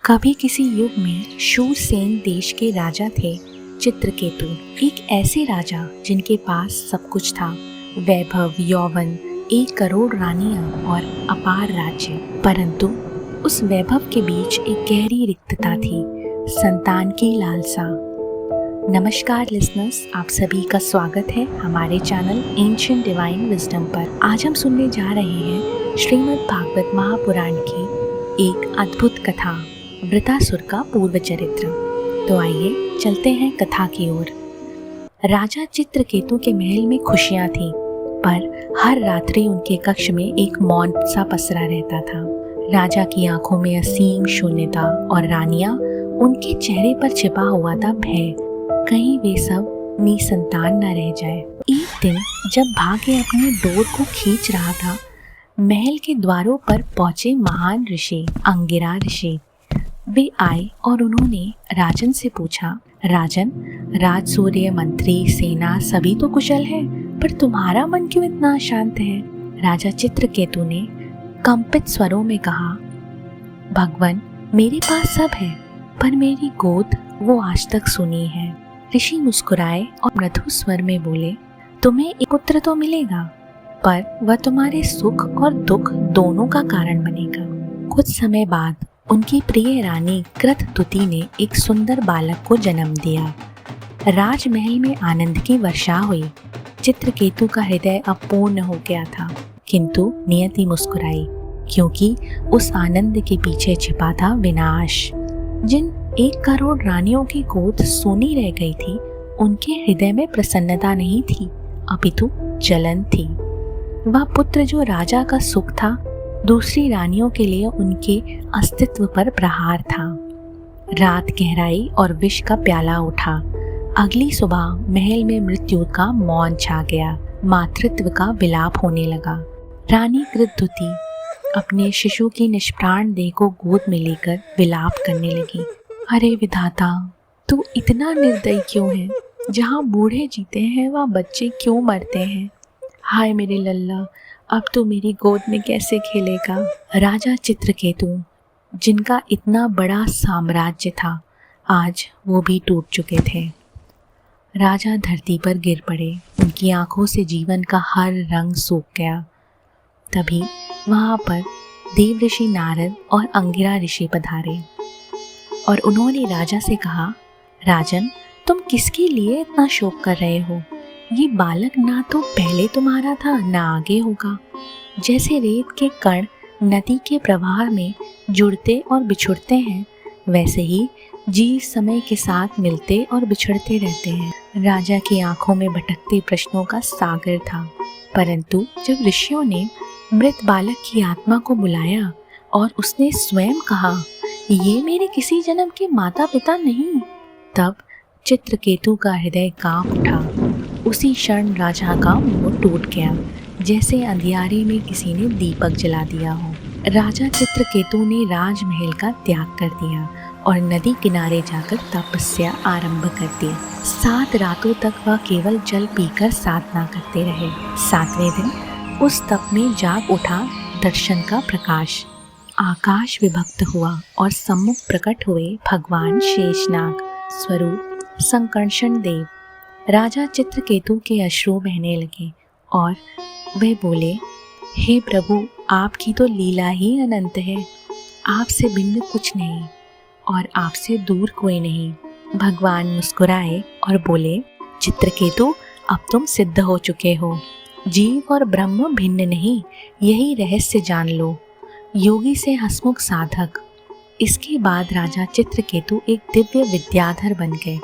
कभी किसी युग में शूरसेन देश के राजा थे चित्रकेतु। एक ऐसे राजा जिनके पास सब कुछ था, वैभव, यौवन, 1 करोड़ रानियां और अपार राज्य। परंतु उस वैभव के बीच एक गहरी रिक्तता थी, संतान की लालसा। नमस्कार लिसनर्स, आप सभी का स्वागत है हमारे चैनल एंशिएंट डिवाइन विजडम पर। आज हम सुनने जा रहे हैं श्रीमद् भागवत महापुराण की एक अद्भुत कथा, वृतासुर का पूर्व चरित्र। तो आइए चलते हैं कथा की ओर। राजा चित्रकेतु के महल में खुशियां थीं, पर हर रात्रि उनके कक्ष में एक मौन सा पसरा रहता था। राजा की आंखों में असीम शून्यता और रानियां उनके चेहरे पर छिपा हुआ था भय, कहीं वे सब निसंतान न रह जाए। एक दिन जब भाग्य अपनी डोर को खींच रहा था, महल के द्वारों पर पहुंचे महान ऋषि अंगिरा ऋषि। वे आए और उन्होंने राजन से पूछा, राजन, राजसूर्य, मंत्री, सेना सभी तो कुशल है, पर तुम्हारा मन क्यों इतना अशांत है? राजा चित्रकेतु ने कंपित स्वरों में कहा, भगवान, मेरे पास सब है, पर मेरी गोद वो आज तक सुनी है। ऋषि मुस्कुराए और मृदु स्वर में बोले, तुम्हें एक पुत्र तो मिलेगा, पर वह तुम्हारे सुख और दुख दोनों का कारण बनेगा। कुछ समय बाद उनकी प्रिय रानी कृतदुति ने एक सुंदर बालक को जन्म दिया। राजमहल में आनंद की वर्षा हुई। चित्रकेतु का हृदय अब पूर्ण हो गया था, किंतु नियति मुस्कुराई, क्योंकि उस आनंद के पीछे छिपा था विनाश। जिन 1 करोड़ रानियों की गोद सोनी रह गई थी, उनके हृदय में प्रसन्नता नहीं थी, अपितु जलन थी। वह पुत्र जो राजा का सुख था, दूसरी रानियों के लिए उनके अस्तित्व पर प्रहार था। रात गहराई और विष का प्याला उठा। अगली सुबह महल में मृत्यु का मौन छा गया। मातृत्व का विलाप होने लगा। रानी कृतदुति अपने शिशु की निष्प्राण देह को गोद में लेकर विलाप करने लगी। अरे विधाता, तू इतना निर्दयी क्यों है? जहाँ बूढ़े जीते हैं वहाँ बच्चे क्यों मरते हैं? हाय मेरे लल्ला, अब तू मेरी गोद में कैसे खेलेगा? राजा चित्रकेतु, जिनका इतना बड़ा साम्राज्य था, आज वो भी टूट चुके थे। राजा धरती पर गिर पड़े। उनकी आंखों से जीवन का हर रंग सूख गया। तभी वहाँ पर देवऋषि नारद और अंगिरा ऋषि पधारे और उन्होंने राजा से कहा, राजन, तुम किसके लिए इतना शोक कर रहे हो? ये बालक ना तो पहले तुम्हारा था, ना आगे होगा। जैसे रेत के कण नदी के प्रवाह में जुड़ते और बिछुड़ते हैं, वैसे ही जीव समय के साथ मिलते और बिछड़ते रहते हैं। राजा की आंखों में भटकते प्रश्नों का सागर था, परंतु जब ऋषियों ने मृत बालक की आत्मा को बुलाया और उसने स्वयं कहा, ये मेरे किसी जन्म के माता पिता नहीं, तब चित्रकेतु का हृदय कांप उठा। उसी क्षण राजा का मुंह टूट गया, जैसे अंधियारे में किसी ने दीपक जला दिया हो। राजा चित्रकेतु ने राजमहल का त्याग कर दिया और नदी किनारे जाकर तपस्या आरंभ कर दी। 7 रातों तक वह केवल जल पीकर साधना करते रहे। 7वें दिन उस तप में जाग उठा दर्शन का प्रकाश। आकाश विभक्त हुआ और सम्मुख प्रकट हुए भगवान शेषनाग स्वरूप संकर्षण देव। राजा चित्रकेतु के अश्रु बहने लगे और वे बोले, हे प्रभु, आपकी तो लीला ही अनंत है। आपसे भिन्न कुछ नहीं और आपसे दूर कोई नहीं। भगवान मुस्कुराए और बोले, चित्रकेतु, अब तुम सिद्ध हो चुके हो। जीव और ब्रह्म भिन्न नहीं, यही रहस्य जान लो। योगी से हसमुख साधक। इसके बाद राजा चित्रकेतु एक दिव्य विद्याधर बन गए।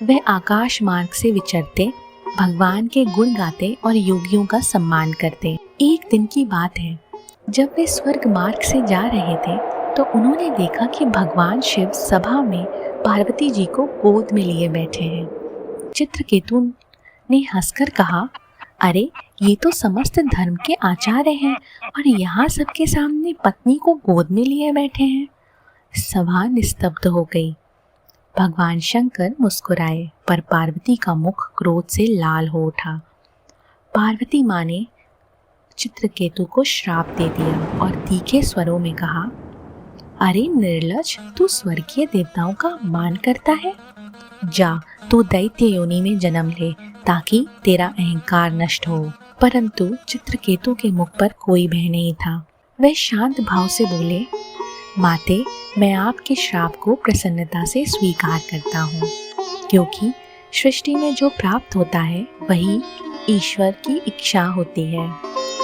वे आकाश मार्ग से विचरते, भगवान के गुण गाते और योगियों का सम्मान करते। एक दिन की बात है, जब वे स्वर्ग मार्ग से जा रहे थे, तो उन्होंने देखा कि भगवान शिव सभा में पार्वती जी को गोद में लिए बैठे हैं। चित्रकेतु ने हंसकर कहा, अरे, ये तो समस्त धर्म के आचार्य हैं और यहाँ सबके सामने पत्नी को गोद में लिए बैठे हैं। सभा निस्तब्ध हो गई। भगवान शंकर मुस्कुराए, पर पार्वती का मुख क्रोध से लाल हो उठा। पार्वती माँ ने चित्रकेतु को श्राप दे दिया और तीखे स्वरों में कहा, अरे निर्लज, तू स्वर्गीय देवताओं का मान करता है? जा, तू दैत्य योनि में जन्म ले ताकि तेरा अहंकार नष्ट हो। परंतु चित्रकेतु के मुख पर कोई भय नहीं था। वह शांत भाव से बोले, माते, मैं आपके श्राप को प्रसन्नता से स्वीकार करता हूँ, क्योंकि सृष्टि में जो प्राप्त होता है वही ईश्वर की इच्छा होती है।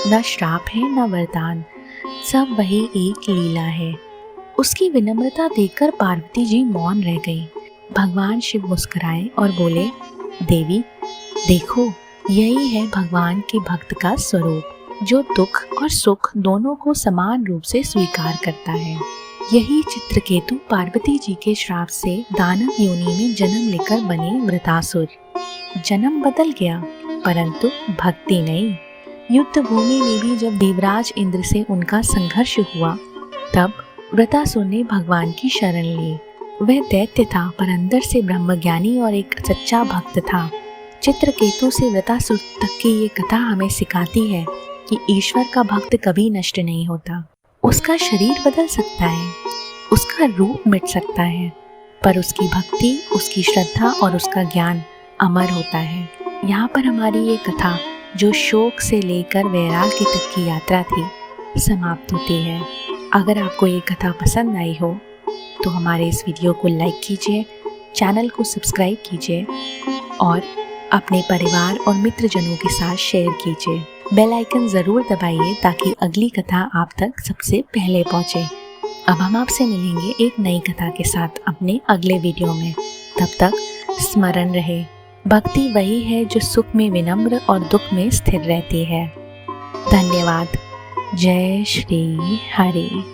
न श्राप है न वरदान, सब वही एक लीला है। उसकी विनम्रता देखकर पार्वती जी मौन रह गई। भगवान शिव मुस्कुराए और बोले, देवी देखो, यही है भगवान के भक्त का स्वरूप, जो दुख और सुख दोनों को समान रूप से स्वीकार करता है। यही चित्रकेतु पार्वती जी के श्राप से दानव योनि में जन्म लेकर बने वृतासुर। जन्म बदल गया, परंतु भक्ति नहीं। युद्ध भूमि में भी जब देवराज इंद्र से उनका संघर्ष हुआ, तब वृतासुर ने भगवान की शरण ली। वह दैत्य था, पर अंदर से ब्रह्मज्ञानी और एक सच्चा भक्त था। चित्रकेतु से वृतासुर तक की ये कथा हमें सिखाती है कि ईश्वर का भक्त कभी नष्ट नहीं होता। उसका शरीर बदल सकता है, उसका रूप मिट सकता है, पर उसकी भक्ति, उसकी श्रद्धा और उसका ज्ञान अमर होता है। यहाँ पर हमारी ये कथा, जो शोक से लेकर वैराग्य तक की यात्रा थी, समाप्त होती है। अगर आपको ये कथा पसंद आई हो तो हमारे इस वीडियो को लाइक कीजिए, चैनल को सब्सक्राइब कीजिए और अपने परिवार और मित्रजनों के साथ शेयर कीजिए। बेल आइकन ज़रूर दबाइए ताकि अगली कथा आप तक सबसे पहले पहुंचे। अब हम आपसे मिलेंगे एक नई कथा के साथ अपने अगले वीडियो में। तब तक स्मरण रहे, भक्ति वही है जो सुख में विनम्र और दुख में स्थिर रहती है। धन्यवाद। जय श्री हरि।